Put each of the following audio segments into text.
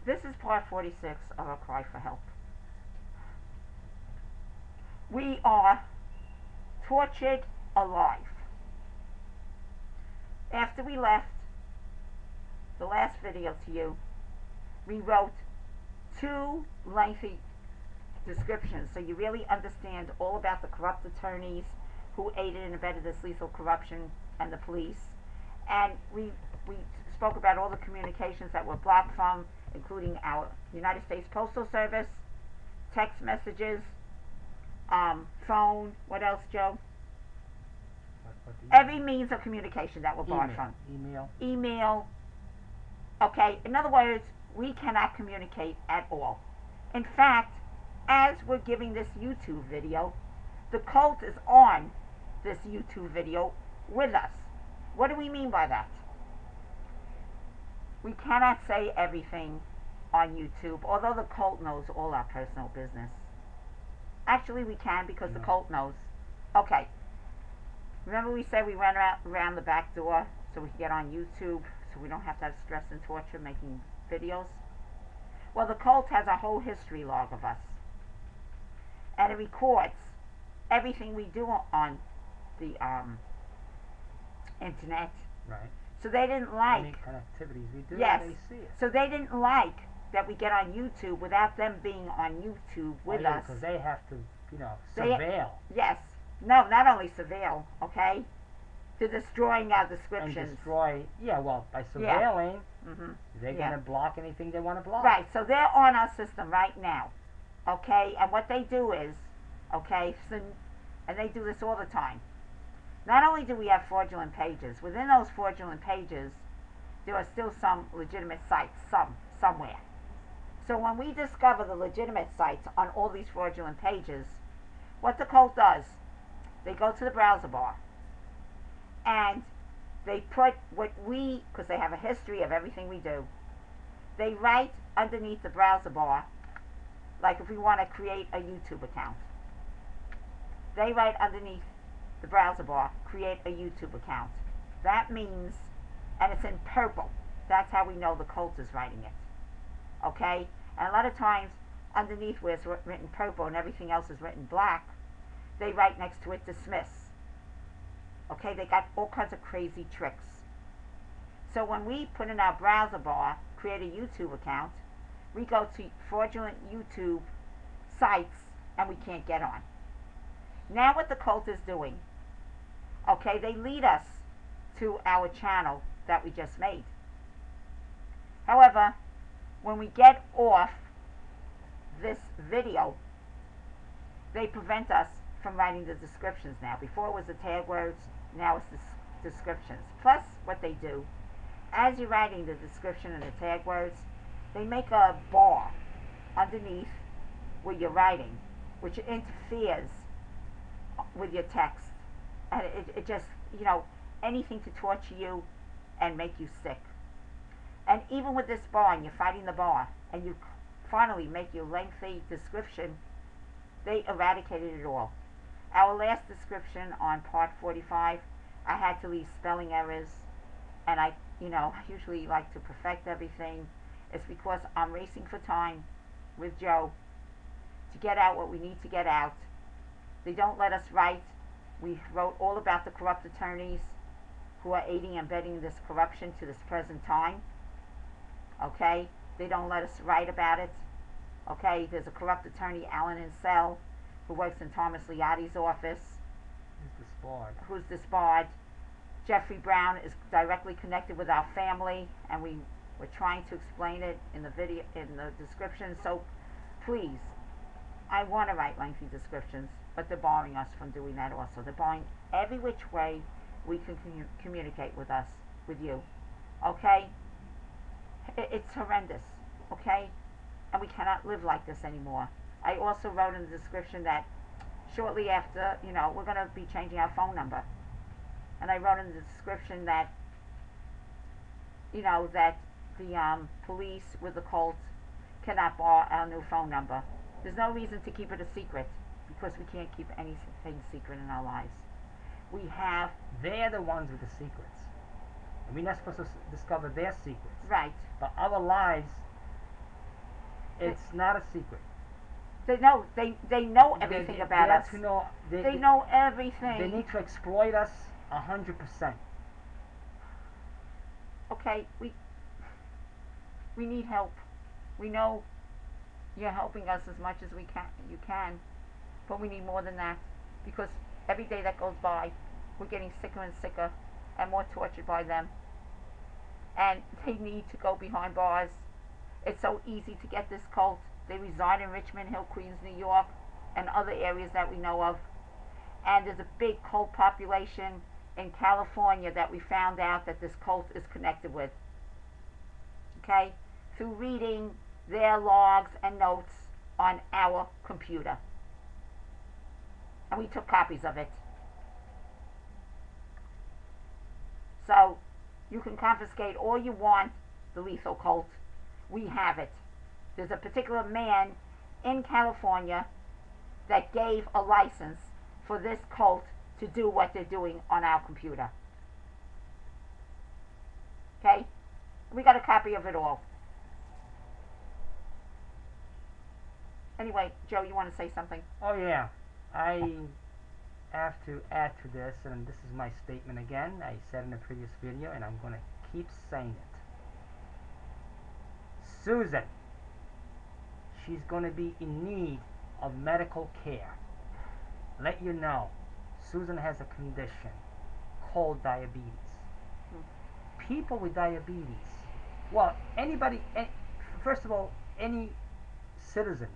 This is part 46 of our cry for help. We are tortured alive. After we left the last video to you, we wrote 2 lengthy descriptions so you really understand all about the corrupt attorneys who aided and abetted this lethal corruption and the police. And we spoke about all the communications that were blocked from, including our United States Postal Service, text messages, phone, what else, Joe? Every means of communication that were barred from. Email. Okay, in other words, we cannot communicate at all. In fact, as we're giving this YouTube video, the cult is on this YouTube video with us. What do we mean by that? We cannot say everything on YouTube, although the cult knows all our personal business. Actually, we can because the cult knows. Okay. Remember we said we went around the back door so we could get on YouTube, so we don't have to have stress and torture making videos? Well, the cult has a whole history log of us. And it records everything we do on the internet. Right. So they didn't like... Any kind of activities we do, yes. They see it. So they didn't like that we get on YouTube without them being on YouTube with us. Because they have to, surveil. Yes. No, not only surveil, okay? To destroying our descriptions. And destroy, by surveilling, they're going to block anything they want to block. Right, so they're on our system right now, okay? And what they do is, okay, and they do this all the time. Not only do we have fraudulent pages, within those fraudulent pages, there are still some legitimate sites, somewhere. So when we discover the legitimate sites on all these fraudulent pages, what the cult does, they go to the browser bar, and they put what because they have a history of everything we do, they write underneath the browser bar, like if we want to create a YouTube account, they write underneath the browser bar, create a YouTube account. That means, and it's in purple, that's how we know the cult is writing it, okay? And a lot of times, underneath where it's written purple and everything else is written black, they write next to it, dismiss. Okay, they got all kinds of crazy tricks. So when we put in our browser bar, create a YouTube account, we go to fraudulent YouTube sites and we can't get on. Now what the cult is doing, okay, they lead us to our channel that we just made. However, when we get off this video, they prevent us from writing the descriptions now. Before it was the tag words, now it's the descriptions. Plus, what they do, as you're writing the description and the tag words, they make a bar underneath where you're writing, which interferes with your text. And it just, anything to torture you and make you sick. And even with this bar, and you're fighting the bar, and you finally make your lengthy description, they eradicated it all. Our last description on part 45, I had to leave spelling errors, and I usually like to perfect everything. It's because I'm racing for time with Joe to get out what we need to get out. They don't let us write. We wrote all about the corrupt attorneys who are aiding and abetting this corruption to this present time. Okay? They don't let us write about it. Okay? There's a corrupt attorney, Alan Insel, who works in Thomas Liotti's office. Who's disbarred. Jeffrey Brown is directly connected with our family, and we're trying to explain it in the video, in the description. So please, I want to write lengthy descriptions, but they're barring us from doing that also. They're barring every which way we can communicate with us, with you. Okay? It's horrendous. Okay? And we cannot live like this anymore. I also wrote in the description that shortly after, we're going to be changing our phone number. And I wrote in the description that, that the police with the cult cannot bar our new phone number. There's no reason to keep it a secret, because we can't keep anything secret in our lives. They're the ones with the secrets. And we're not supposed to discover their secrets. Right. But our lives It's not a secret. They know. They know everything about us. They know everything. They need to exploit us 100%. Okay, we need help. We know you're helping us as much as you can, but we need more than that, because every day that goes by, we're getting sicker and sicker, and more tortured by them. And they need to go behind bars. It's so easy to get this cult. They reside in Richmond Hill, Queens, New York, and other areas that we know of. And there's a big cult population in California that we found out that this cult is connected with. Okay? Through reading their logs and notes on our computer. And we took copies of it. So, you can confiscate all you want, the lethal cult. We have it. There's a particular man in California that gave a license for this cult to do what they're doing on our computer. Okay? We got a copy of it all. Anyway, Joe, you want to say something? Oh yeah, I have to add to this, and this is my statement again. I said in the previous video, and I'm going to keep saying it. Susan, she's going to be in need of medical care. Let you know, Susan has a condition called diabetes. People with diabetes, well, anybody, first of all, any citizen,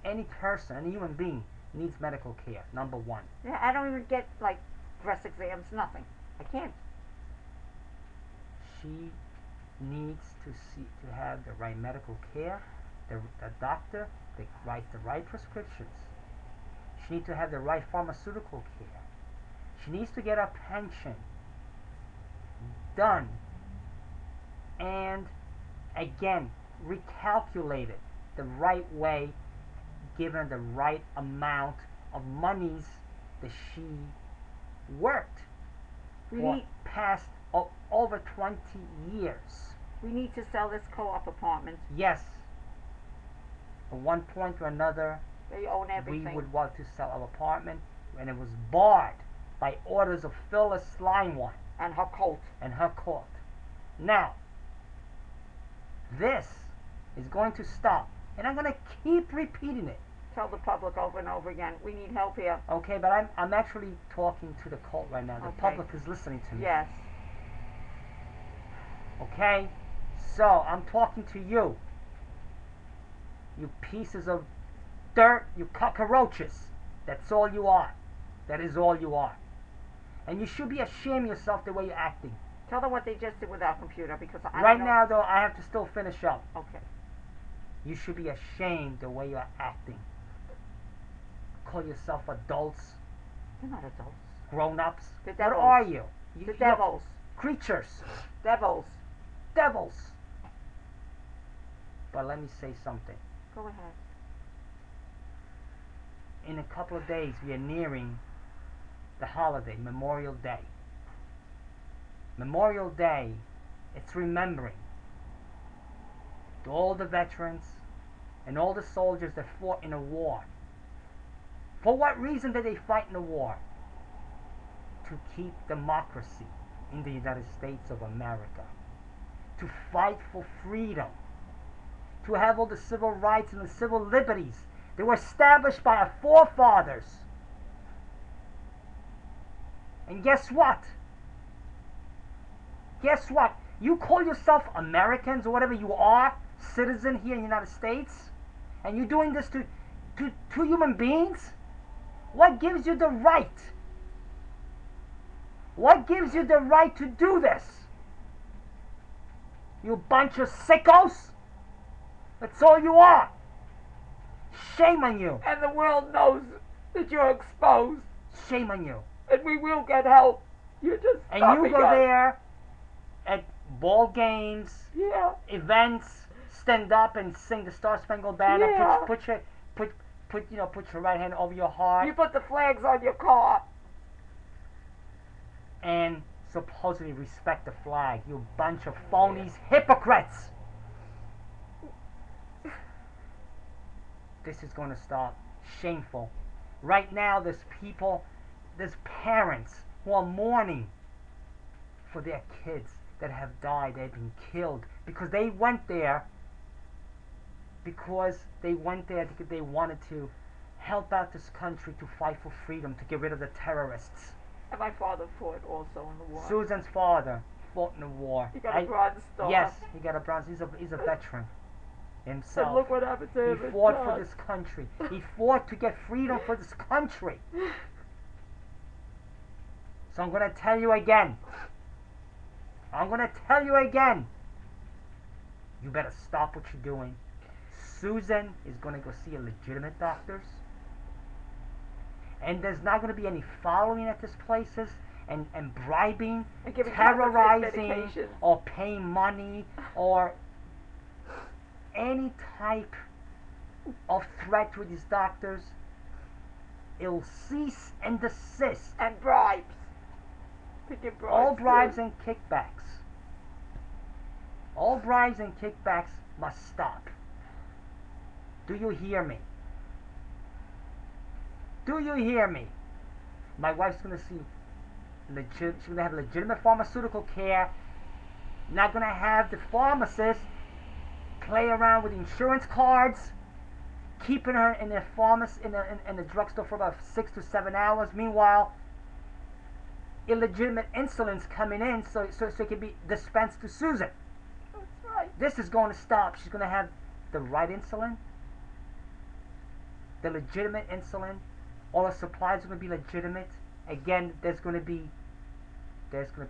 any person, any human being needs medical care, number one. Yeah, I don't even get, like, breast exams, nothing. I can't. She needs to have the right medical care, the doctor that writes the right prescriptions. She needs to have the right pharmaceutical care. She needs to get her pension done, and again, recalculated the right way, given the right amount of monies that she worked for past over 20 years. We need to sell this co-op apartment. Yes. At one point or another, they own everything. We would want to sell our apartment, and it was barred by orders of Phyllis Slimewine and her cult. Now, this is going to stop, and I'm going to keep repeating it. Tell the public over and over again, we need help here. Okay, but I'm actually talking to the cult right now. The public is listening to me. Yes. Okay? So, I'm talking to you. You pieces of dirt, you cockroaches. That's all you are. That is all you are. And you should be ashamed of yourself the way you're acting. Tell them what they just did with our computer, because I right now, though, I have to still finish up. Okay. You should be ashamed the way you're acting. Call yourself adults. They're not adults. Grown-ups. The devils. What are you? The devils. Creatures. Devils. Devils. But let me say something. Go ahead. In a couple of days, we are nearing the holiday, Memorial Day. Memorial Day, it's remembering to all the veterans and all the soldiers that fought in a war. For what reason did they fight in a war? To keep democracy in the United States of America. To fight for freedom. To have all the civil rights and the civil liberties that were established by our forefathers. And guess what? Guess what? You call yourself Americans or whatever you are, citizen here in the United States, and you're doing this to human beings? What gives you the right? What gives you the right to do this? You bunch of sickos? That's all you are. Shame on you. And the world knows that you're exposed. Shame on you. And we will get help. You're just and you go there at ball games, events, stand up and sing the Star Spangled Banner. Put your right hand over your heart. You put the flags on your car. And supposedly respect the flag. You bunch of phonies, hypocrites. this is going to stop. Shameful. Right now, there's people, there's parents who are mourning for their kids that have died, they've been killed, because they went there because they wanted to help out this country to fight for freedom, to get rid of the terrorists. And my father fought also in the war. Susan's father fought in the war. He got a Bronze Star. Yes, he got a bronze. He's a veteran himself. And look what happened to him. He fought for this country. He fought to get freedom for this country. So I'm going to tell you again. You better stop what you're doing. Susan is going to go see a legitimate doctors. And there's not going to be any following at these places and bribing, and terrorizing, or paying money, or any type of threat to these doctors. It'll cease and desist. And bribes. All bribes and kickbacks. All bribes and kickbacks must stop. Do you hear me? Do you hear me? My wife's going to see she's going to have legitimate pharmaceutical care. Not going to have the pharmacist play around with insurance cards, keeping her in the in the drugstore for about 6 to 7 hours. Meanwhile, illegitimate insulin's coming in so it can be dispensed to Susan. That's right. This is going to stop. She's going to have the right insulin, the legitimate insulin. All the supplies are going to be legitimate. Again, there's going to be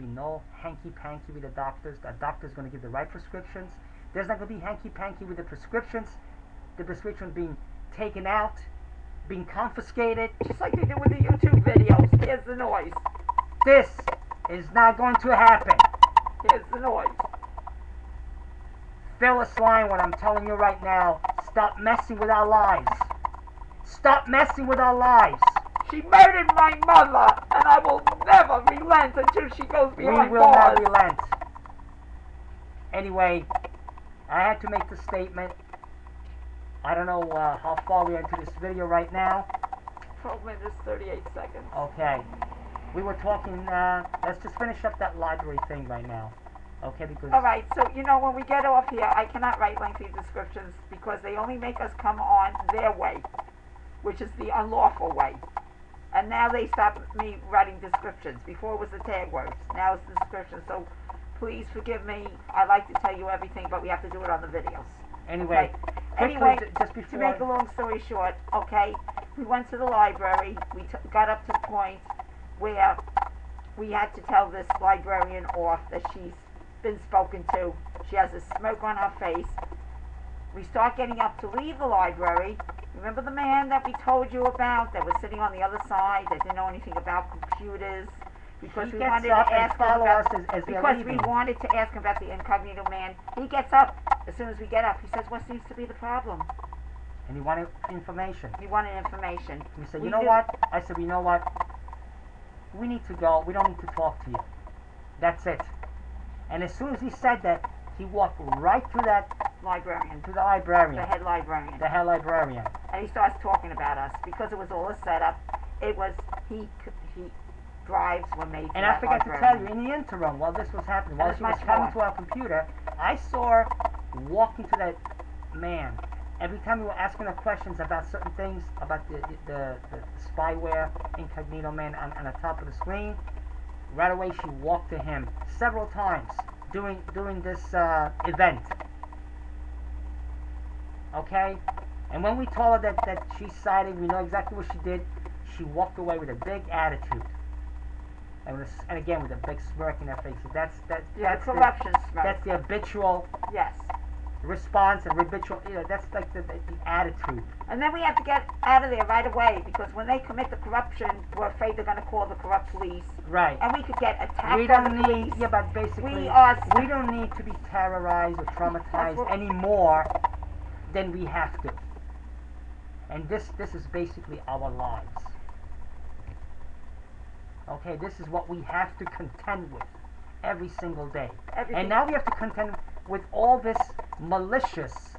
no hanky-panky with the doctors. The doctor's going to give the right prescriptions. There's not going to be hanky-panky with the prescriptions. The prescriptions being taken out, being confiscated. Just like they do with the YouTube videos. Here's the noise. This is not going to happen. Here's the noise. Phyllis Lyon, what I'm telling you right now, stop messing with our lives. Stop messing with our lives. She murdered my mother, and I will never relent until she goes behind bars. We will not relent. Anyway, I had to make the statement. I don't know how far we are into this video right now. 12 minutes, 38 seconds. Okay. We were talking, let's just finish up that library thing right now. Okay, because... Alright, so, you know, when we get off here, I cannot write lengthy descriptions because they only make us come on their way, which is the unlawful way. And now they stopped me writing descriptions. Before it was the tag words. Now it's the descriptions. So please forgive me. I like to tell you everything, but we have to do it on the videos. Anyway, okay? Anyway, just before... To make a long story short, okay, we went to the library. We got up to the point where we had to tell this librarian off that she's been spoken to. She has a smirk on her face. We start getting up to leave the library. Remember the man that we told you about that was sitting on the other side that didn't know anything about computers? Because we wanted to ask him about, because we wanted to ask him about the incognito man. He gets up. As soon as we get up, he says, "What seems to be the problem?" And he wanted information. He wanted information. We said, "You know what?" I said, "You know what? We need to go. We don't need to talk to you. That's it." And as soon as he said that, he walked right through that librarian. To the librarian. The head librarian. The head librarian. And he starts talking about us because it was all a setup. It was drives were made. And I forgot to tell you, in the interim, while this was happening, while she was coming to our computer, I saw her walking to that man. Every time we were asking her questions about certain things, about the spyware incognito man on the top of the screen, right away she walked to him several times during this event. Okay? And when we told her that she sided, we know exactly what she did, she walked away with a big attitude. And again, with a big smirk in her face. That's corruption smirk. That's the habitual response and habitual, that's like the attitude. And then we have to get out of there right away because when they commit the corruption, we're afraid they're going to call the corrupt police. Right. And we could get attacked by the police. Yeah, but basically, we don't need to be terrorized or traumatized any more than we have to. And this is basically our lives. Okay, this is what we have to contend with every single day. And now we have to contend with all this malicious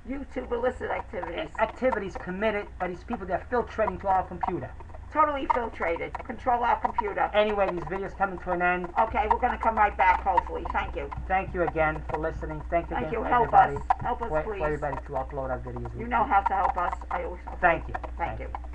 YouTube illicit activities. Activities committed by these people that are filtrating to our computer. Totally filtrated. Control our computer. Anyway, these videos coming to an end. Okay, we're going to come right back, hopefully. Thank you. Thank you again for listening. Thank you again for Help everybody. us. Help us, please. For everybody to upload our videos. You know how to help us. I always Thank you. Thank you.